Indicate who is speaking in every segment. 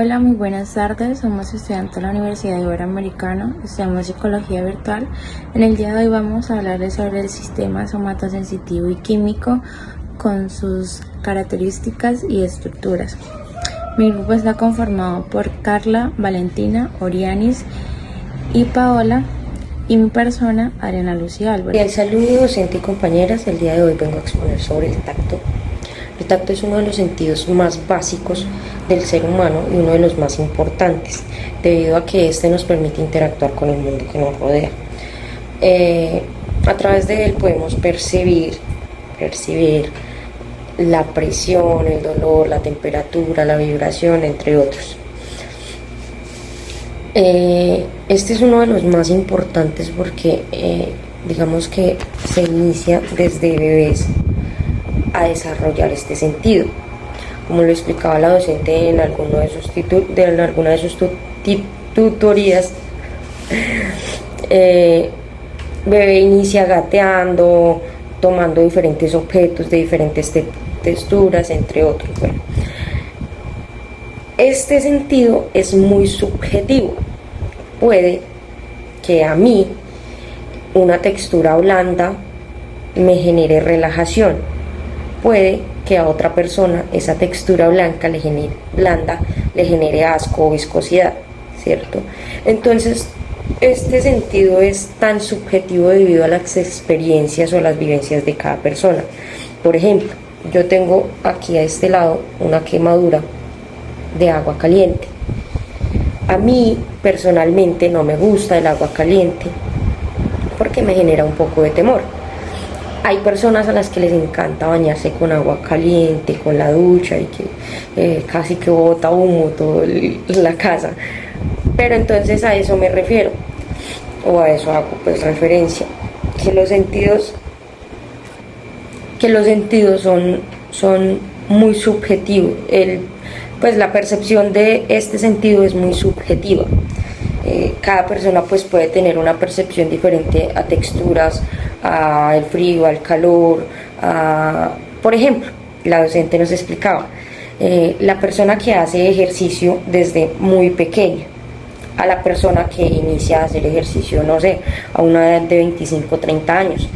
Speaker 1: Hola, muy buenas tardes. Somos estudiantes de la Universidad Iberoamericana. Estudiamos Psicología Virtual. En el día de hoy vamos a hablarles sobre el sistema somatosensitivo y químico con sus características y estructuras. Mi grupo está conformado por Carla, Valentina, Orianis y Paola, y mi persona, Ariana Lucía Álvarez.
Speaker 2: El saludo docente y compañeras. El día de hoy vengo a exponer sobre el tacto. El tacto es uno de los sentidos más básicos del ser humano y uno de los más importantes, debido a que este nos permite interactuar con el mundo que nos rodea. A través de él podemos percibir la presión, el dolor, la temperatura, la vibración, entre otros. Este es uno de los más importantes porque digamos que se inicia desde bebés a desarrollar este sentido. Como lo explicaba la docente en alguna de sus tutorías, bebé inicia gateando, tomando diferentes objetos de diferentes texturas, entre otros. Bueno, este sentido es muy subjetivo. Puede que a mí una textura blanda me genere relajación. Puede que a otra persona esa textura blanda le genere asco o viscosidad, ¿cierto? Entonces, este sentido es tan subjetivo debido a las experiencias o las vivencias de cada persona. Por ejemplo, yo tengo aquí a este lado una quemadura de agua caliente. A mí personalmente no me gusta el agua caliente porque me genera un poco de temor. Hay personas a las que les encanta bañarse con agua caliente, con la ducha y que casi que bota humo toda la casa. Pero entonces a eso me refiero, o a eso hago pues referencia, que los sentidos son muy subjetivos. Pues la percepción de este sentido es muy subjetiva. Cada persona pues puede tener una percepción diferente a texturas, al frío, al calor. Por ejemplo, la docente nos explicaba, la persona que hace ejercicio desde muy pequeña, a la persona que inicia a hacer ejercicio, no sé, a una edad de 25 o 30 años.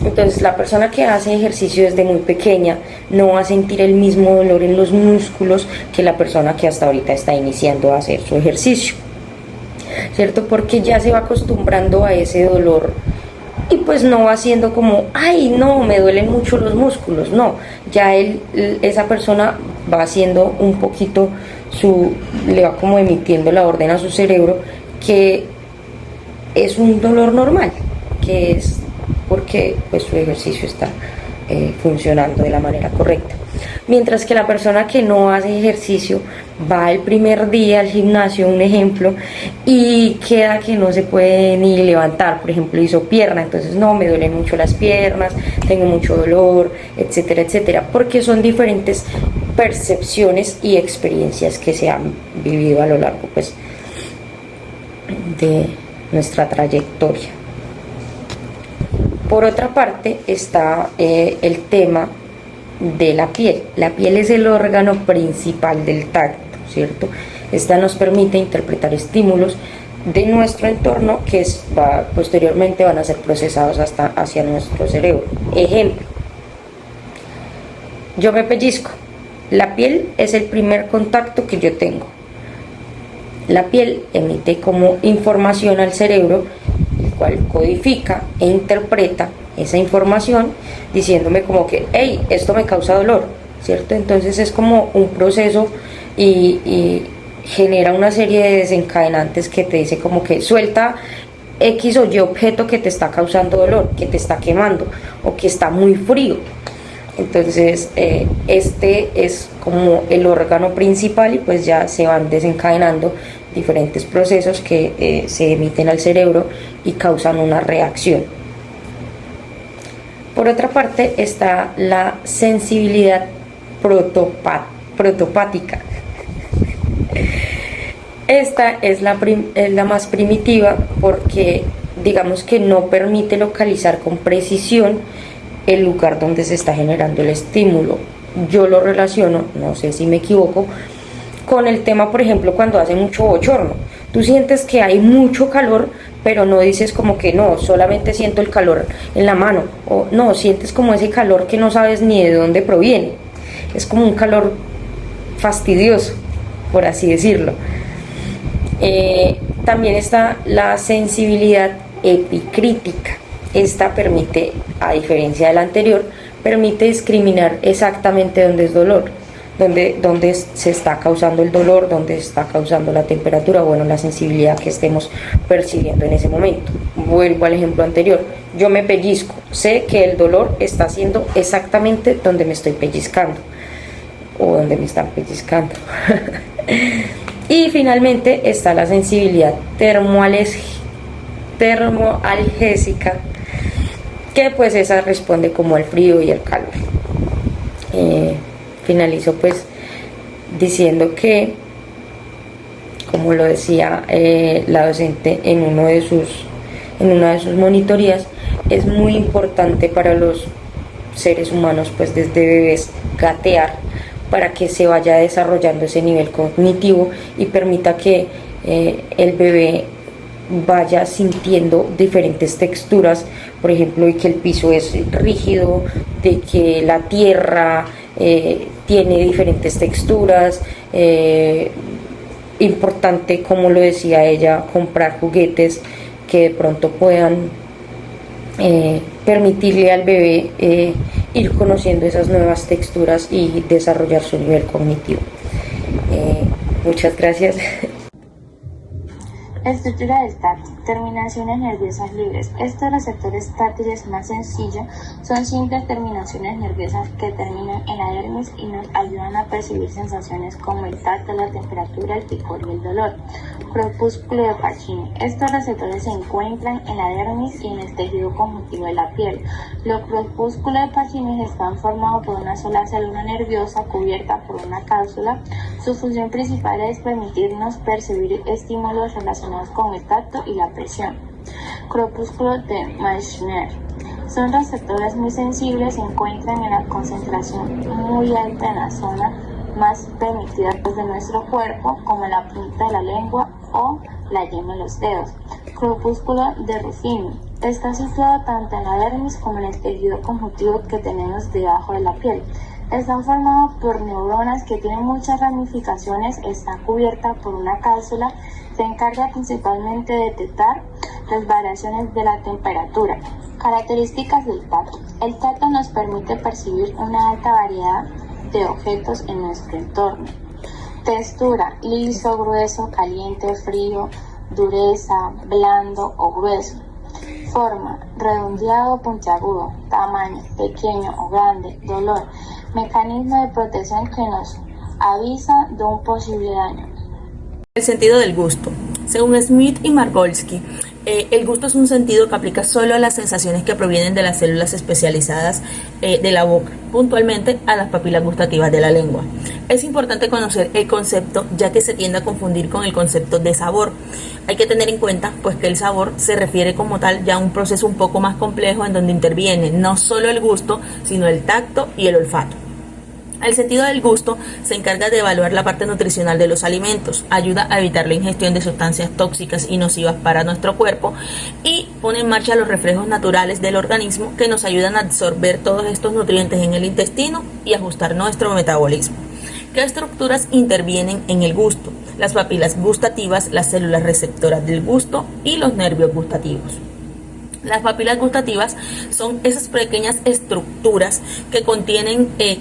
Speaker 2: Entonces, la persona que hace ejercicio desde muy pequeña no va a sentir el mismo dolor en los músculos que la persona que hasta ahorita está iniciando a hacer su ejercicio, ¿cierto? Porque ya se va acostumbrando a ese dolor y pues no va siendo como, ay, no, me duelen mucho los músculos. No, ya esa persona va haciendo un poquito le va como emitiendo la orden a su cerebro que es un dolor normal, que es porque pues su ejercicio está funcionando de la manera correcta. Mientras que la persona que no hace ejercicio va el primer día al gimnasio, un ejemplo, y queda que no se puede ni levantar. Por ejemplo, hizo pierna, entonces no, me duelen mucho las piernas, tengo mucho dolor, etcétera, etcétera, porque son diferentes percepciones y experiencias que se han vivido a lo largo pues de nuestra trayectoria. Por otra parte está el tema de la piel. La piel es el órgano principal del tacto, ¿cierto? Esta nos permite interpretar estímulos de nuestro entorno que posteriormente van a ser procesados hacia nuestro cerebro. Ejemplo, yo me pellizco. La piel es el primer contacto que yo tengo. La piel emite como información al cerebro, el cual codifica e interpreta esa información diciéndome como que, hey, esto me causa dolor, ¿cierto? Entonces es como un proceso y genera una serie de desencadenantes que te dice como que suelta X o Y objeto que te está causando dolor, que te está quemando o que está muy frío. Entonces este es como el órgano principal y pues ya se van desencadenando diferentes procesos que se emiten al cerebro y causan una reacción. Por otra parte está la sensibilidad protopática. Esta es la más primitiva porque digamos que no permite localizar con precisión el lugar donde se está generando el estímulo. Yo lo relaciono, no sé si me equivoco, con el tema, por ejemplo, cuando hace mucho bochorno. Tú sientes que hay mucho calor, pero no dices como que no, solamente siento el calor en la mano, o no, sientes como ese calor que no sabes ni de dónde proviene. Es como un calor fastidioso, por así decirlo. También está la sensibilidad epicrítica. Esta permite, a diferencia de la anterior, permite discriminar exactamente dónde es dolor, dónde se está causando el dolor, dónde está causando la temperatura, bueno, la sensibilidad que estemos percibiendo en ese momento. Vuelvo al ejemplo anterior, yo me pellizco, sé que el dolor está siendo exactamente donde me estoy pellizcando o donde me están pellizcando. Y finalmente está la sensibilidad termoalgésica, que pues esa responde como al frío y al calor. Finalizo pues diciendo que, como lo decía la docente en una de sus monitorías, es muy importante para los seres humanos pues desde bebés gatear para que se vaya desarrollando ese nivel cognitivo y permita que el bebé vaya sintiendo diferentes texturas, por ejemplo, de que el piso es rígido, de que la tierra tiene diferentes texturas. Importante, como lo decía ella, comprar juguetes que de pronto puedan permitirle al bebé ir conociendo esas nuevas texturas y desarrollar su nivel cognitivo. Muchas gracias.
Speaker 1: Estructura del tacto. Terminaciones nerviosas libres. Estos receptores táctiles más sencillos son simples terminaciones nerviosas que terminan en la dermis y nos ayudan a percibir sensaciones como el tacto, la temperatura, el picor y el dolor. Corpúsculo de Pacini. Estos receptores se encuentran en la dermis y en el tejido conjuntivo de la piel. Los corpúsculos de Pacini están formados por una sola célula nerviosa cubierta por una cápsula. Su función principal es permitirnos percibir estímulos relacionados con el tacto y la presión. Corpúsculos de Meissner. Son receptores muy sensibles, se encuentran en la concentración muy alta en la zona más permitida de nuestro cuerpo, como la punta de la lengua o la yema de los dedos. Corpúsculo de Ruffini. Está situado tanto en la dermis como en el tejido conjuntivo que tenemos debajo de la piel. Están formados por neuronas que tienen muchas ramificaciones, está cubierta por una cápsula, se encarga principalmente de detectar las variaciones de la temperatura. Características del tacto. El tacto nos permite percibir una alta variedad de objetos en nuestro entorno. Textura: liso, grueso, caliente, frío, dureza, blando o grueso. Forma: redondeado o puntiagudo. Tamaño: pequeño o grande. Dolor: mecanismo de protección que nos avisa de un posible daño.
Speaker 3: El sentido del gusto. Según Smith y Margolsky, el gusto es un sentido que aplica solo a las sensaciones que provienen de las células especializadas de la boca, puntualmente a las papilas gustativas de la lengua. Es importante conocer el concepto, ya que se tiende a confundir con el concepto de sabor. Hay que tener en cuenta pues que el sabor se refiere como tal ya a un proceso un poco más complejo en donde interviene no solo el gusto, sino el tacto y el olfato. El sentido del gusto se encarga de evaluar la parte nutricional de los alimentos, ayuda a evitar la ingestión de sustancias tóxicas y nocivas para nuestro cuerpo y pone en marcha los reflejos naturales del organismo que nos ayudan a absorber todos estos nutrientes en el intestino y ajustar nuestro metabolismo. ¿Qué estructuras intervienen en el gusto? Las papilas gustativas, las células receptoras del gusto y los nervios gustativos. Las papilas gustativas son esas pequeñas estructuras que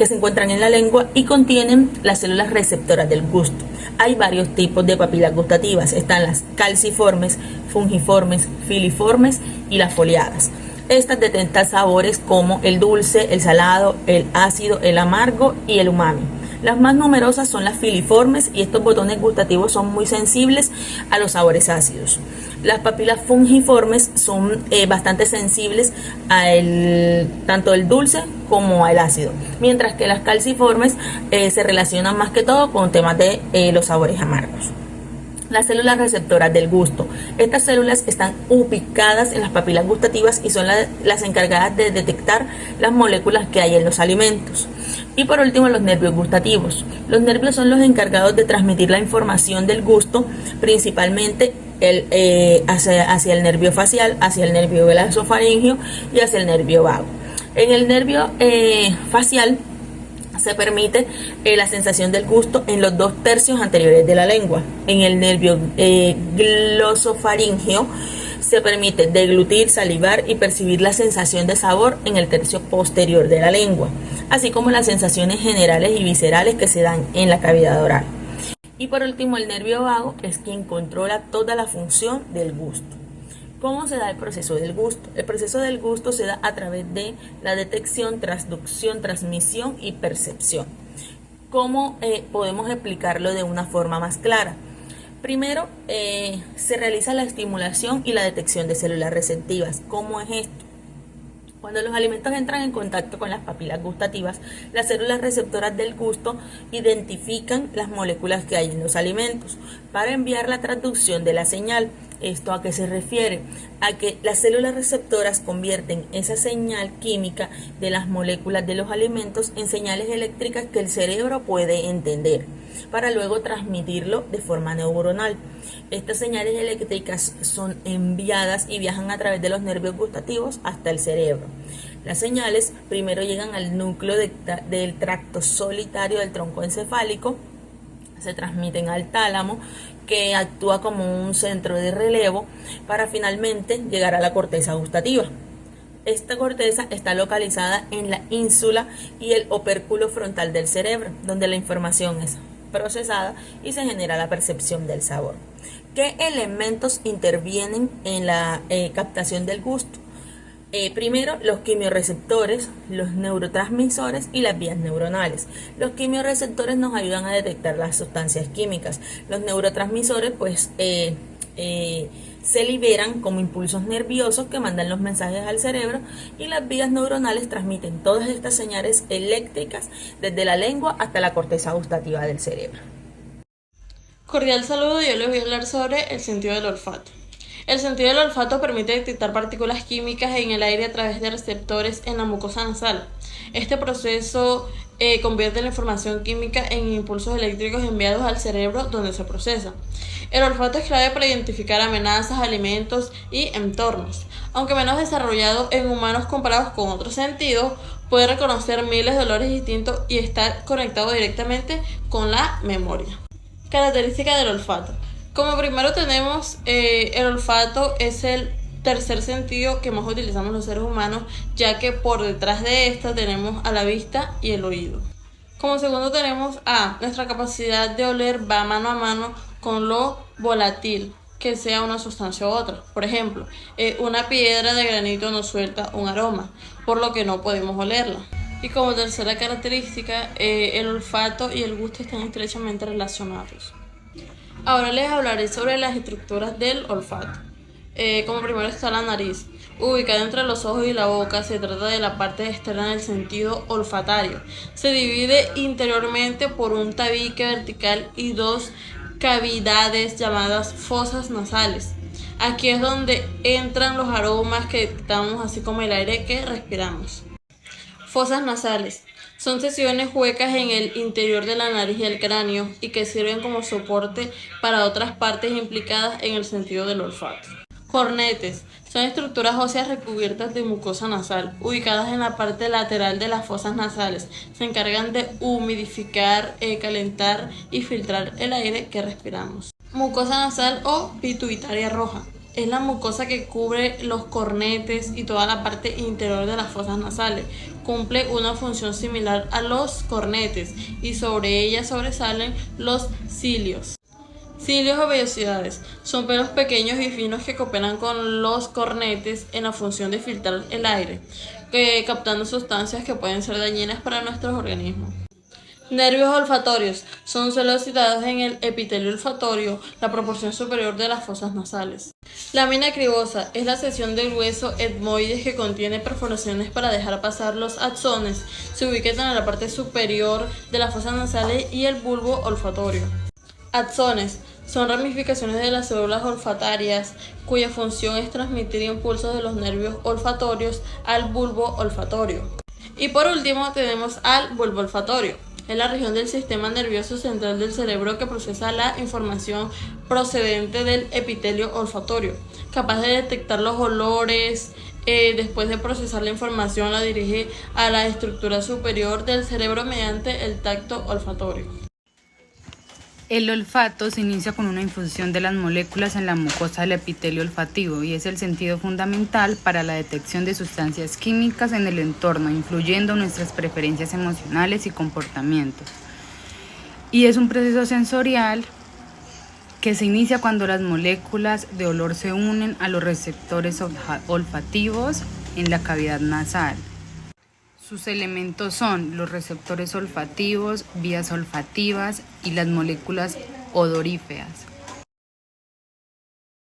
Speaker 3: se encuentran en la lengua y contienen las células receptoras del gusto. Hay varios tipos de papilas gustativas. Están las calciformes, fungiformes, filiformes y las foliadas. Estas detectan sabores como el dulce, el salado, el ácido, el amargo y el umami. Las más numerosas son las filiformes y estos botones gustativos son muy sensibles a los sabores ácidos. Las papilas fungiformes son bastante sensibles a tanto el dulce como al ácido, mientras que las calciformes se relacionan más que todo con temas de los sabores amargos. Las células receptoras del gusto. Estas células están ubicadas en las papilas gustativas y son las encargadas de detectar las moléculas que hay en los alimentos. Y por último, los nervios gustativos. Los nervios son los encargados de transmitir la información del gusto, principalmente hacia el nervio facial, hacia el nervio glosofaringeo y hacia el nervio vago. En el nervio facial se permite la sensación del gusto en los 2/3 anteriores de la lengua. En el nervio glosofaringeo se permite deglutir, salivar y percibir la sensación de sabor en el tercio posterior de la lengua, así como las sensaciones generales y viscerales que se dan en la cavidad oral. Y por último, el nervio vago es quien controla toda la función del gusto. ¿Cómo se da el proceso del gusto? El proceso del gusto se da a través de la detección, transducción, transmisión y percepción. ¿Cómo podemos explicarlo de una forma más clara? Primero, se realiza la estimulación y la detección de células receptivas. ¿Cómo es esto? Cuando los alimentos entran en contacto con las papilas gustativas, las células receptoras del gusto identifican las moléculas que hay en los alimentos para enviar la transducción de la señal. ¿Esto a qué se refiere? A que las células receptoras convierten esa señal química de las moléculas de los alimentos en señales eléctricas que el cerebro puede entender, para luego transmitirlo de forma neuronal. Estas señales eléctricas son enviadas y viajan a través de los nervios gustativos hasta el cerebro. Las señales primero llegan al núcleo del tracto solitario del tronco encefálico, se transmiten al tálamo, que actúa como un centro de relevo, para finalmente llegar a la corteza gustativa. Esta corteza está localizada en la ínsula y el opérculo frontal del cerebro, donde la información es procesada y se genera la percepción del sabor. ¿Qué elementos intervienen en la captación del gusto? Primero, los quimiorreceptores, los neurotransmisores y las vías neuronales. Los quimiorreceptores nos ayudan a detectar las sustancias químicas. Los neurotransmisores, se liberan como impulsos nerviosos que mandan los mensajes al cerebro, y las vías neuronales transmiten todas estas señales eléctricas desde la lengua hasta la corteza gustativa del cerebro.
Speaker 4: Cordial saludo, yo les voy a hablar sobre el sentido del olfato. El sentido del olfato permite detectar partículas químicas en el aire a través de receptores en la mucosa nasal. Este proceso convierte la información química en impulsos eléctricos enviados al cerebro, donde se procesa. El olfato es clave para identificar amenazas, alimentos y entornos. Aunque menos desarrollado en humanos comparados con otros sentidos, puede reconocer miles de olores distintos y está conectado directamente con la memoria. Características del olfato. Como primero tenemos, el olfato es el tercer sentido que más utilizamos los seres humanos, ya que por detrás de esta tenemos a la vista y el oído. Como segundo tenemos nuestra capacidad de oler va mano a mano con lo volátil que sea una sustancia u otra. Por ejemplo, una piedra de granito nos suelta un aroma, por lo que no podemos olerla. Y como tercera característica, el olfato y el gusto están estrechamente relacionados. Ahora les hablaré sobre las estructuras del olfato. Como primero está la nariz, ubicada entre los ojos y la boca. Se trata de la parte externa del sentido olfatario. Se divide interiormente por un tabique vertical y dos cavidades llamadas fosas nasales. Aquí es donde entran los aromas que detectamos, así como el aire que respiramos. Fosas nasales son secciones huecas en el interior de la nariz y el cráneo, y que sirven como soporte para otras partes implicadas en el sentido del olfato. Cornetes son estructuras óseas recubiertas de mucosa nasal, ubicadas en la parte lateral de las fosas nasales. Se encargan de humidificar, calentar y filtrar el aire que respiramos. Mucosa nasal o pituitaria roja. Es la mucosa que cubre los cornetes y toda la parte interior de las fosas nasales. Cumple una función similar a los cornetes y sobre ella sobresalen los cilios. Cilios o vellosidades son pelos pequeños y finos que cooperan con los cornetes en la función de filtrar el aire, captando sustancias que pueden ser dañinas para nuestros organismos. Nervios olfatorios son solo situados en el epitelio olfatorio, la proporción superior de las fosas nasales. Lámina cribosa es la sección del hueso etmoides que contiene perforaciones para dejar pasar los axones. Se ubica en la parte superior de las fosas nasales y el bulbo olfatorio. Axones son ramificaciones de las células olfatarias cuya función es transmitir impulsos de los nervios olfatorios al bulbo olfatorio. Y por último tenemos al bulbo olfatorio. Es la región del sistema nervioso central del cerebro que procesa la información procedente del epitelio olfatorio, capaz de detectar los olores. Después de procesar la información, la dirige a la estructura superior del cerebro mediante el tacto olfatorio.
Speaker 5: El olfato se inicia con una infusión de las moléculas en la mucosa del epitelio olfativo y es el sentido fundamental para la detección de sustancias químicas en el entorno, influyendo en nuestras preferencias emocionales y comportamientos. Y es un proceso sensorial que se inicia cuando las moléculas de olor se unen a los receptores olfativos en la cavidad nasal. Sus elementos son los receptores olfativos, vías olfativas y las moléculas odoríferas.